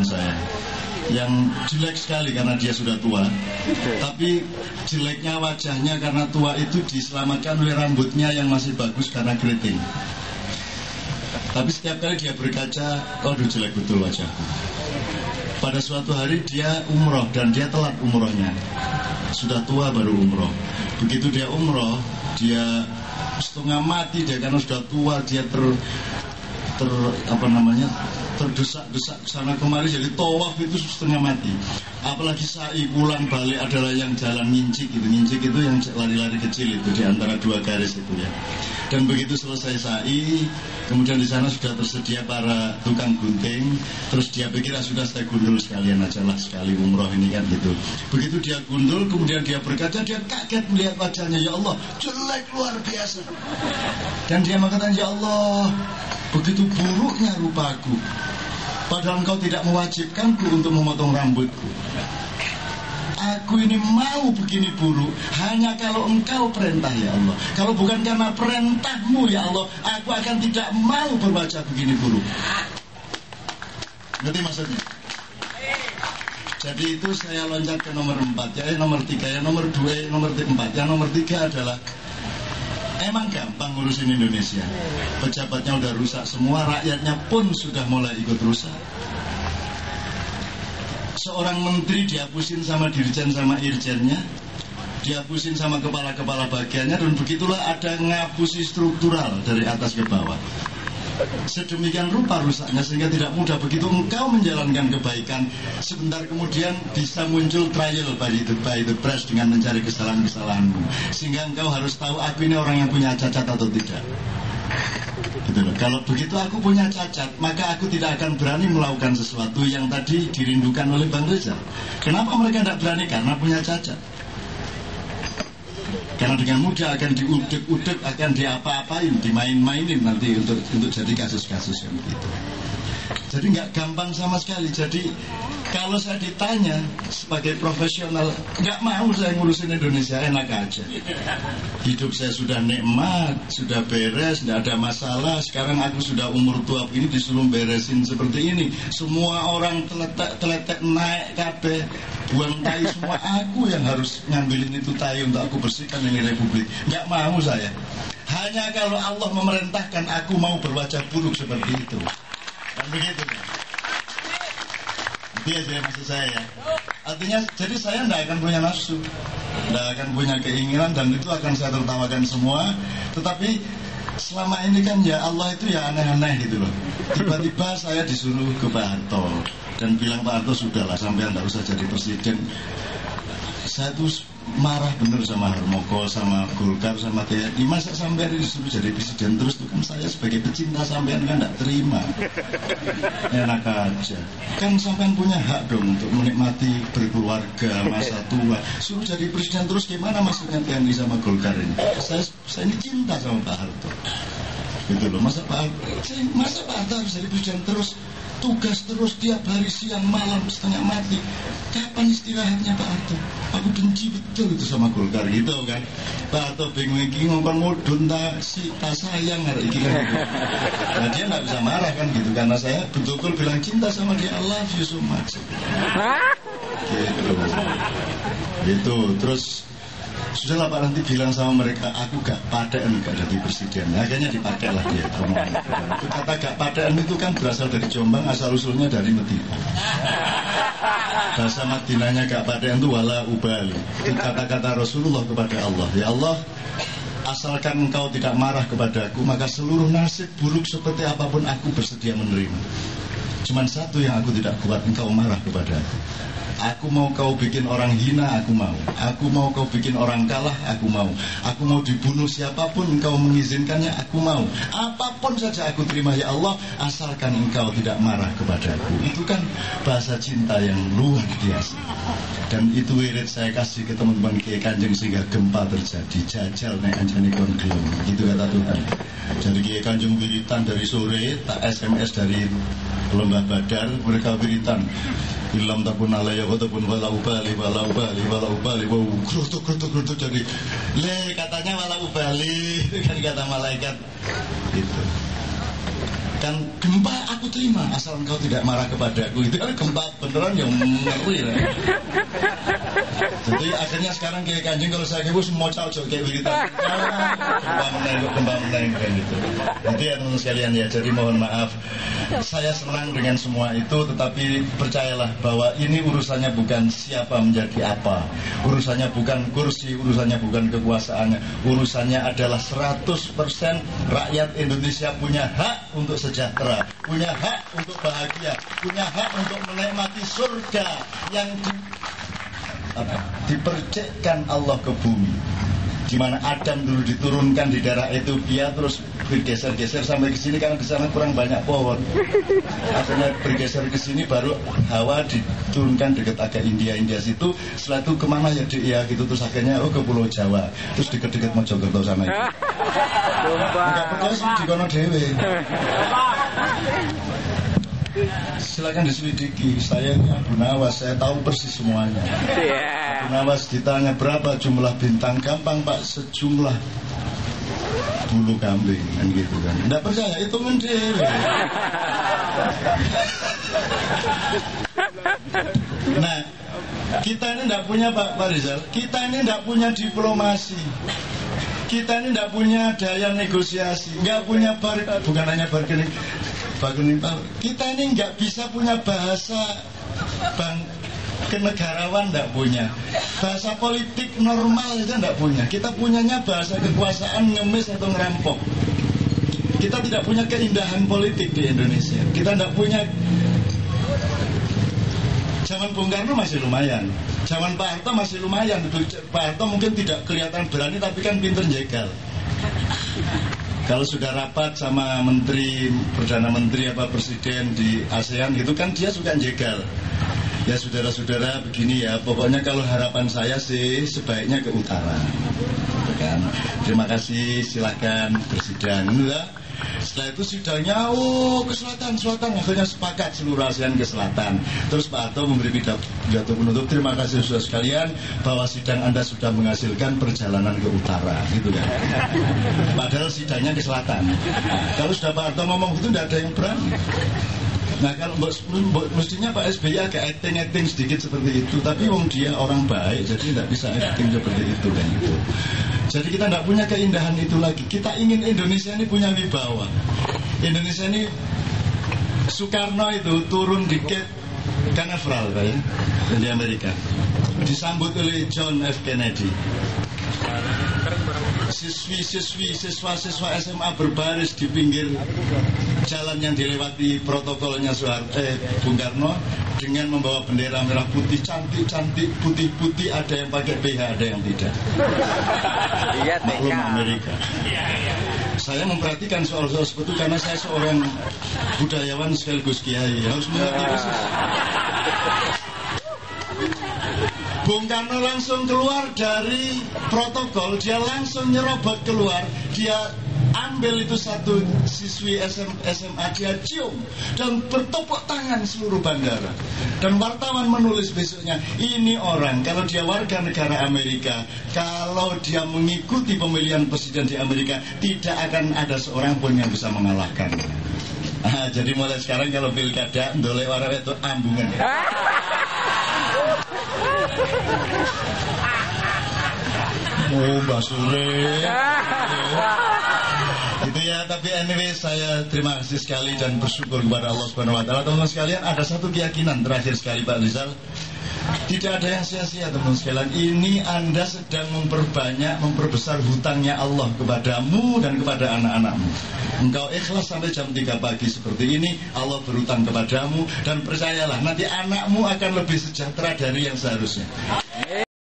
saya yang jelek sekali karena dia sudah tua, tapi jeleknya wajahnya karena tua itu diselamatkan oleh rambutnya yang masih bagus karena keriting. Tapi setiap kali dia berkaca, aduh jelek betul wajahku. Pada suatu hari dia umroh dan dia telat umrohnya. Sudah tua baru umroh. Begitu dia umroh, dia setengah mati dia karena sudah tua, dia terdesak-desak sana kemari, jadi tawaf itu setengah mati. Apalagi sa'i pulang balik adalah yang jalan ngincik itu yang lari-lari kecil itu di antara dua garis itu ya. Dan begitu selesai sa'i, kemudian di sana sudah tersedia para tukang gunting, terus dia pikir sudah saya gundul sekalian aja lah sekali umroh ini kan gitu. Begitu dia gundul, kemudian dia berkaca, dia kaget melihat wajahnya, ya Allah jelek luar biasa. Dan dia mengatakan, ya Allah begitu buruknya rupaku, padahal engkau tidak mewajibkanku untuk memotong rambutku. Aku ini mau begini buruk hanya kalau engkau perintah ya Allah. Kalau bukan karena perintahmu ya Allah, aku akan tidak mau berwajah begini buruk. Ngerti maksudnya? Jadi itu saya loncat ke nomor 4 ya, nomor 3 ya, nomor 2, nomor 4. Yang nomor 3 adalah emang gampang ngurusin Indonesia. Pejabatnya udah rusak semua, rakyatnya pun sudah mulai ikut rusak. Seorang menteri dihapusin sama dirjen sama irjennya, dihapusin sama kepala-kepala bagiannya, dan begitulah ada ngapusi struktural dari atas ke bawah. Sedemikian rupa rusaknya sehingga tidak mudah. Begitu engkau menjalankan kebaikan, sebentar kemudian bisa muncul trial by the press dengan mencari kesalahan-kesalahanmu, sehingga engkau harus tahu aku ini orang yang punya cacat atau tidak. Gitu loh. Kalau begitu aku punya cacat, maka aku tidak akan berani melakukan sesuatu yang tadi dirindukan oleh Bang Rizal. Kenapa mereka tidak berani? Karena punya cacat. Karena dengan mudah akan diudek-udek, akan diapa-apain, dimain-mainin nanti untuk jadi kasus-kasus yang begitu. Jadi nggak gampang sama sekali. Jadi kalau saya ditanya sebagai profesional, nggak mau saya ngurusin Indonesia, enak aja. Hidup saya sudah nikmat, sudah beres, nggak ada masalah. Sekarang aku sudah umur tua begini disuruh beresin seperti ini. Semua orang teletek naik kabeh, buang tai semua, aku yang harus ngambilin itu tai untuk aku bersihkan ini republik. Nggak mau saya. Hanya kalau Allah memerintahkan aku mau berwajah buruk seperti itu. Dan begitu. Itu ya maksud saya ya. Artinya jadi saya tidak akan punya nafsu, tidak akan punya keinginan, dan itu akan saya tertawakan semua. Tetapi selama ini kan ya Allah itu ya aneh-aneh gitu loh. Tiba-tiba saya disuruh ke Pak Harto dan bilang, Pak Harto sudahlah sampai tidak usah jadi presiden. Saya tuh marah bener sama Harmoko, sama Golkar, sama TNI. Masa sampai disuruh jadi presiden terus? Tuh kan saya sebagai pecinta sampean kan tidak terima. Enak aja. Kan sampean punya hak dong untuk menikmati berkeluarga masa tua. Suruh jadi presiden terus gimana maksudnya TNI sama Golkar ini? Saya ini cinta sama Pak Harto. Gitu loh. Masa Pak Harto harus jadi presiden terus? Tugas terus tiap hari siang malam setengah mati. Kapan istirahatnya Pak Harto? Aku benci betul itu sama Golkar gitu kan. Pak Harto bingung iki ngomong mudun tak sayang hari ini kan gitu. Nah dia nggak bisa marah kan gitu, karena saya betul-betul bilang cinta sama dia, I love you so much. Gitu. Terus sudahlah Pak, nanti bilang sama mereka aku gak padean gak jadi presiden. Akhirnya dipakai lah dia. Itu kata gak padean itu kan berasal dari Jombang, asal usulnya dari Medina. Bahasa Madinahnya gak padean itu wala ubali. Itu kata-kata Rasulullah kepada Allah. Ya Allah, asalkan engkau tidak marah kepadaku, maka seluruh nasib buruk seperti apapun aku bersedia menerima. Cuman satu yang aku tidak kuat, engkau marah kepadaku. Aku mau kau bikin orang hina, aku mau. Aku mau kau bikin orang kalah, aku mau. Aku mau dibunuh siapapun, engkau mengizinkannya, aku mau. Apapun saja aku terima ya Allah, asalkan engkau tidak marah kepadaku. Itu kan bahasa cinta yang luar biasa. Dan itu wirid saya kasih ke teman-teman Kiai Kanjeng sehingga gempa terjadi. Jajal nek anjani kon gelem. Gitu kata Tuhan. Jadi Kiai Kanjeng wiritan dari sore, tak SMS dari Lembah Badar, mereka wiritan. Ilam takun alaya watapun wala ubali wala ubali wala ubali wow kerutuk jadi katanya wala ubali kan kata malaikat gitu. Kan gempa aku terima asal engkau tidak marah kepadaku. Itu kan gempa beneran yang ngeri ya. Jadi akhirnya sekarang kayak Kanjeng kalau saya kebu semua cocok kayak begitu. Gempa meneng kayak gitu. Nanti ya teman sekalian ya. Jadi mohon maaf, saya senang dengan semua itu, tetapi percayalah bahwa ini urusannya bukan siapa menjadi apa, urusannya bukan kursi, urusannya bukan kekuasaannya, urusannya adalah 100% rakyat Indonesia punya hak untuk sejahtera, punya hak untuk bahagia, punya hak untuk menikmati surga yang dipercikkan Allah ke bumi, di mana Adam dulu diturunkan di daerah Ethiopia, terus bergeser-geser sampai ke sini karena di sana kurang banyak pohon. Akhirnya bergeser ke sini, baru Hawa diturunkan dekat agak India situ. Setelah itu kemana ya Dik ya gitu, terus akhirnya ke Pulau Jawa, terus dekat-dekat Mojokerto sana itu. Enggak percaya sih di kono dewe. Silakan diselidiki. Saya ini Abu Nawas, saya tahu persis semuanya. Abu Nawas ditanya berapa jumlah bintang, gampang Pak, sejumlah bulu kambing kan gitu kan. Nggak percaya, hitungan dewe. Nah, kita ini nggak punya Pak Rizal, kita ini nggak punya diplomasi, kita ini nggak punya daya negosiasi, nggak punya bukan hanya bargaining power, kita ini nggak bisa punya bahasa kenegarawan, nggak punya bahasa politik normal, itu nggak punya. Kita punyanya bahasa kekuasaan, ngemis atau ngerampok. Kita tidak punya keindahan politik di Indonesia. Kita nggak punya. Zaman Bung Karno masih lumayan, zaman Pak Harto masih lumayan. Pak Harto mungkin tidak kelihatan berani, tapi kan pinter jegal. Kalau sudah rapat sama menteri, perdana menteri apa presiden di ASEAN gitu kan, dia suka jegal. Ya saudara-saudara begini ya, pokoknya kalau harapan saya sih sebaiknya ke utara, kan? Terima kasih, silakan bersidang, ya. Setelah itu sidangnya ke selatan, akhirnya sepakat seluruh ASEAN ke selatan. Terus Pak Harto memberi pidato penutup, terima kasih saudara sekalian bahwa sidang Anda sudah menghasilkan perjalanan ke utara, gitu kan. Padahal sidangnya ke selatan. Kalau sudah Pak Harto ngomong gitu, tidak ada yang berani. Nah kalau mestinya Pak SBY agak acting sedikit seperti itu, tapi dia orang baik, jadi tidak bisa acting seperti itu kan gitu. Jadi kita tidak punya keindahan itu lagi. Kita ingin Indonesia ini punya wibawa. Indonesia ini, Soekarno itu turun di Cape Canaveral ya, di Amerika, disambut oleh John F. Kennedy. Siswa-siswa SMA berbaris di pinggir jalan yang dilewati protokolnya Bung Karno dengan membawa bendera merah putih, cantik-cantik, putih-putih, ada yang pakai BH, ada yang tidak. Maklum Amerika. Saya memperhatikan soal-soal seperti itu karena saya seorang budayawan sekaligus kiai, harus mengerti persis. Bung Karno langsung keluar dari protokol, dia langsung nyerobot keluar, dia ambil itu satu siswi SMA, dia cium dan bertepuk tangan seluruh bandara. Dan wartawan menulis besoknya, ini orang kalau dia warga negara Amerika, kalau dia mengikuti pemilihan presiden di Amerika, tidak akan ada seorang pun yang bisa mengalahkan. Jadi mulai sekarang kalau pilkada ndolek orang itu ambungan. Oh Mbak Sule. Gitu ya, tapi anyway saya terima kasih sekali dan bersyukur kepada Allah Subhanahu wa taala. Teman-teman sekalian, ada satu keyakinan terakhir sekali Pak Rizal. Tidak ada yang sia-sia teman-teman sekalian. Ini Anda sedang memperbesar hutangnya Allah kepadamu dan kepada anak-anakmu. Engkau ikhlas sampai jam 3 pagi seperti ini, Allah berhutang kepadamu. Dan percayalah, nanti anakmu akan lebih sejahtera dari yang seharusnya.